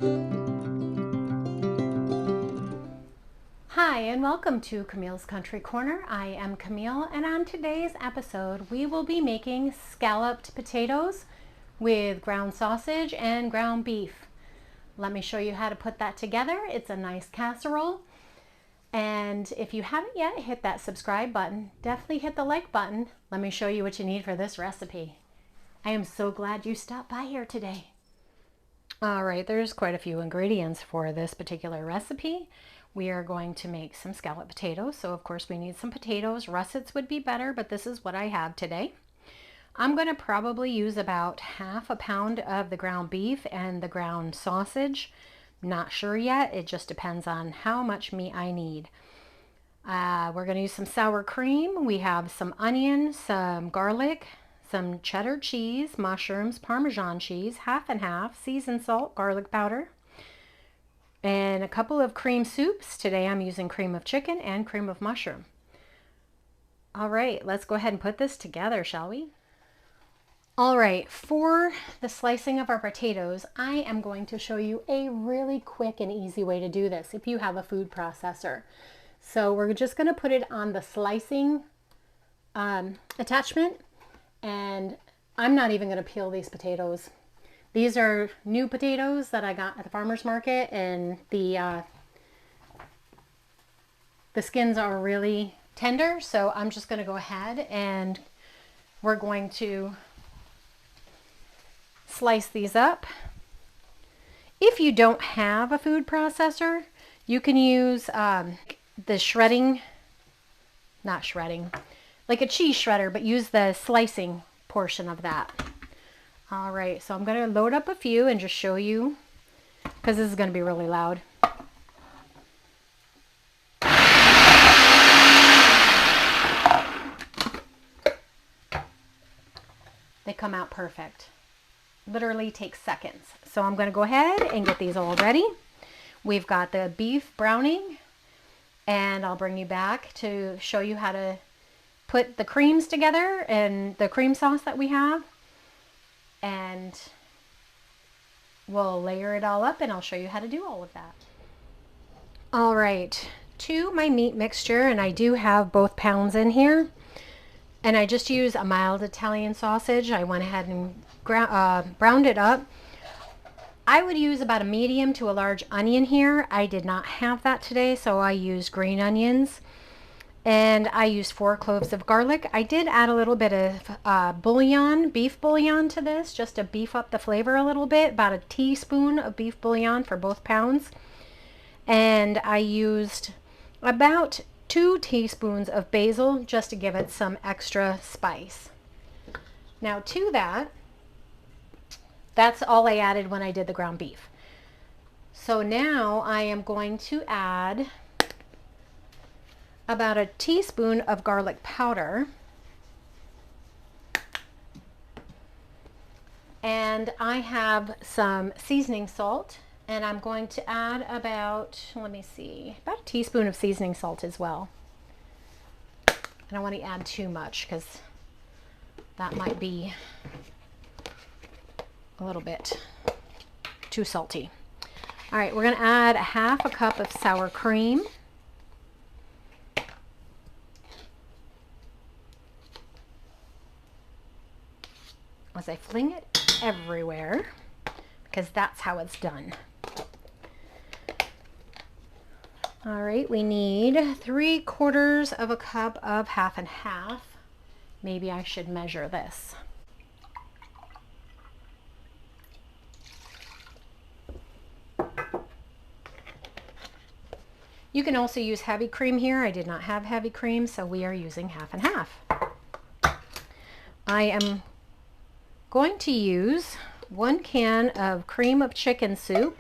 Hi and welcome to Camille's Country Corner. I am Camille, and on today's episode we will be making scalloped potatoes with ground sausage and ground beef. Let me show you how to put that together. It's a nice casserole, and if you haven't yet hit that subscribe button, definitely hit the like button. Let me show you what you need for this recipe. I am so glad you stopped by here today. All right, there's quite a few ingredients for this particular recipe. We are going to make some scalloped potatoes, so of course we need some potatoes. Russets would be better, but this is what I have today. I'm going to probably use about half a pound of the ground beef and the ground sausage. Not sure yet, it just depends on how much meat I need. We're going to use some sour cream. We have some onion, some garlic, some cheddar cheese, mushrooms, Parmesan cheese, half and half, seasoned salt, garlic powder, and a couple of cream soups. Today I'm using cream of chicken and cream of mushroom. All right, let's go ahead and put this together, shall we? All right, for the slicing of our potatoes, I am going to show you a really quick and easy way to do this if you have a food processor. So we're just going to put it on the slicing attachment. And I'm not even going to peel these potatoes. These are new potatoes that I got at the farmer's market, and the skins are really tender. So I'm just going to go ahead and we're going to slice these up. If you don't have a food processor, you can use the shredding, not shredding, like a cheese shredder, but use the slicing portion of that. All right, so I'm going to load up a few and just show you, because this is going to be really loud. They come out perfect. Literally takes seconds. So I'm going to go ahead and get these all ready. We've got the beef browning, and I'll bring you back to show you how to put the creams together and the cream sauce that we have, and we'll layer it all up and I'll show you how to do all of that. All right, to my meat mixture, and I do have both pounds in here, and I just use a mild Italian sausage. I went ahead and browned it up. I would use about a medium to a large onion here. I did not have that today, so I used green onions. And I used 4 cloves of garlic. I did add a little bit of bouillon, beef bouillon to this, just to beef up the flavor a little bit. About a teaspoon of beef bouillon for both pounds. And I used about 2 teaspoons of basil just to give it some extra spice. Now to that, that's all I added when I did the ground beef. So now I am going to add about a teaspoon of garlic powder, and I have some seasoning salt, and I'm going to add about, let me see, about a teaspoon of seasoning salt as well. I don't want to add too much because that might be a little bit too salty. All right, we're going to add a half a cup of sour cream. As I fling it everywhere, because that's how it's done. All right, we need 3/4 of a cup of half and half. Maybe I should measure this. You can also use heavy cream here. I did not have heavy cream, so we are using half and half. I am going to use 1 can of cream of chicken soup,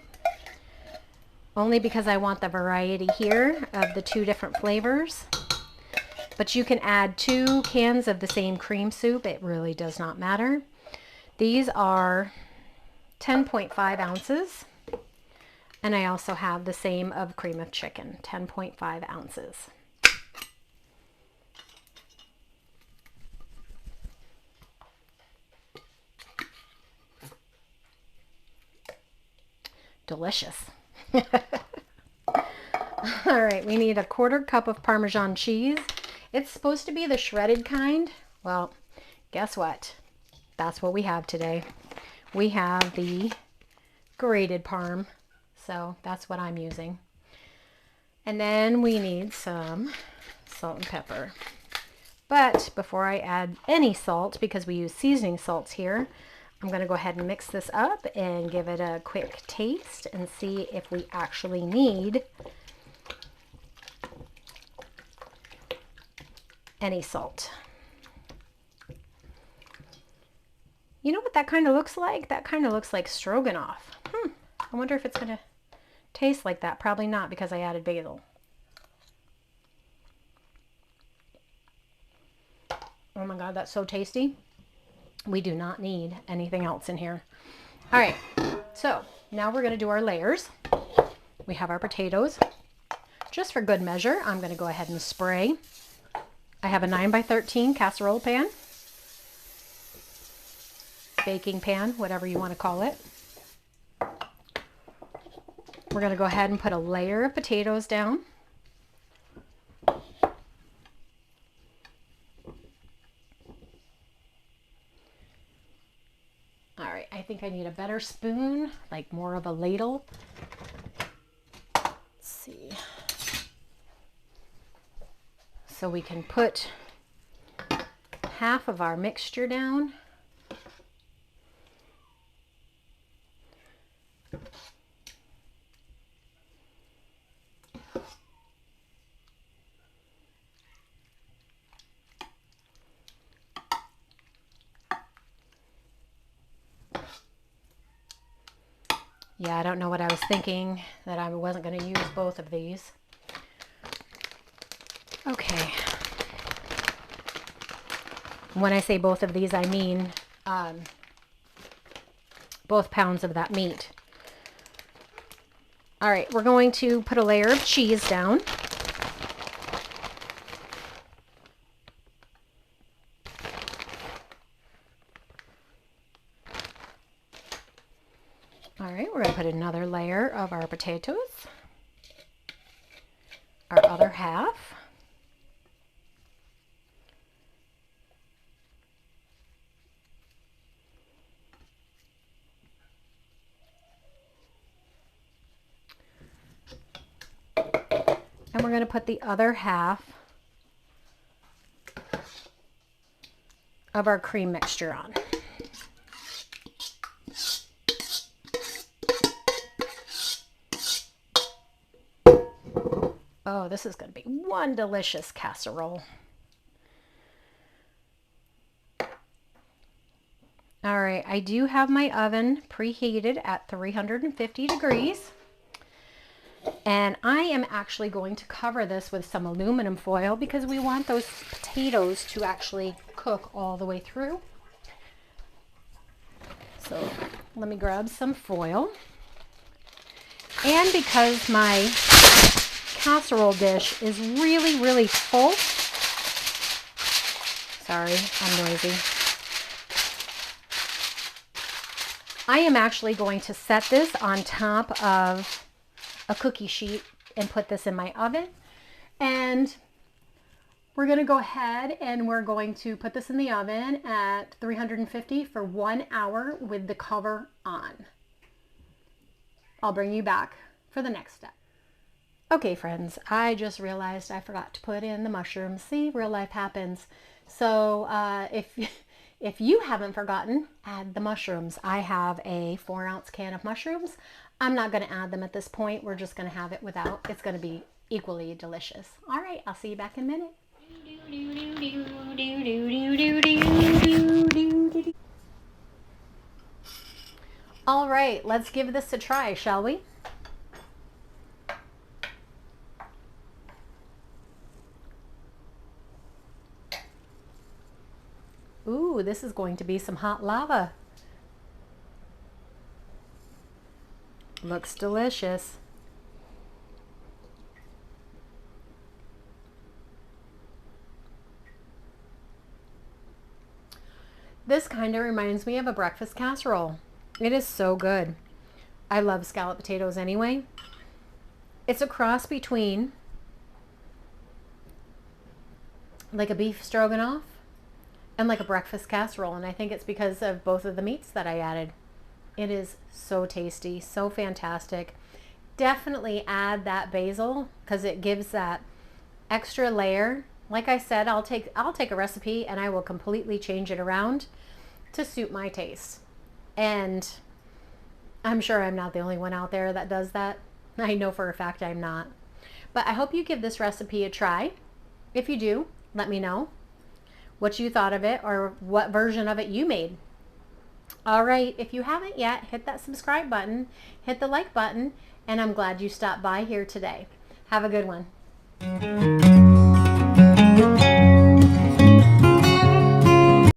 only because I want the variety here of the 2 different flavors. But you can add 2 cans of the same cream soup. It really does not matter. These are 10.5 ounces. And I also have the same of cream of chicken, 10.5 ounces. delicious. All right, we need a 1/4 cup of Parmesan cheese. It's supposed to be the shredded kind. Well, guess what? That's what we have today. We have the grated Parm, so that's what I'm using. And then we need some salt and pepper. But before I add any salt, because we use seasoning salts here, I'm going to go ahead and mix this up and give it a quick taste and see if we actually need any salt. You know what that kind of looks like? That kind of looks like stroganoff. I wonder if it's going to taste like that. Probably not, because I added basil. Oh my God, that's so tasty. We do not need anything else in here. All right, so now we're going to do our layers. We have our potatoes. Just for good measure, I'm going to go ahead and spray. I have a 9x13 casserole pan, baking pan, whatever you want to call it. We're going to go ahead and put a layer of potatoes down. All right, I think I need a better spoon, like more of a ladle. Let's see. So we can put half of our mixture down. Yeah, I don't know what I was thinking, that I wasn't going to use both of these. Okay. When I say both of these, I mean both pounds of that meat. All right, we're going to put a layer of cheese down. All right, we're going to put another layer of our potatoes, our other half. And we're going to put the other half of our cream mixture on. Oh, this is going to be one delicious casserole. All right, I do have my oven preheated at 350 degrees. And I am actually going to cover this with some aluminum foil because we want those potatoes to actually cook all the way through. So let me grab some foil. And because my casserole dish is really, really full. Sorry, I'm noisy. I am actually going to set this on top of a cookie sheet and put this in my oven. And we're going to go ahead and we're going to put this in the oven at 350 for 1 hour with the cover on. I'll bring you back for the next step. Okay, friends, I just realized I forgot to put in the mushrooms. See, real life happens. So if you haven't forgotten, add the mushrooms. I have a 4-ounce can of mushrooms. I'm not going to add them at this point. We're just going to have it without. It's going to be equally delicious. All right, I'll see you back in a minute. All right, let's give this a try, shall we? Ooh, this is going to be some hot lava. Looks delicious. This kind of reminds me of a breakfast casserole. It is so good. I love scalloped potatoes anyway. It's a cross between like a beef stroganoff and like a breakfast casserole, and I think it's because of both of the meats that I added. It is so tasty, so fantastic. Definitely add that basil because it gives that extra layer. Like I said, I'll take a recipe and I will completely change it around to suit my taste. And I'm sure I'm not the only one out there that does that. I know for a fact I'm not. But I hope you give this recipe a try. If you do, let me know what you thought of it or what version of it you made. All right, if you haven't yet, hit that subscribe button, hit the like button, and I'm glad you stopped by here today. Have a good one.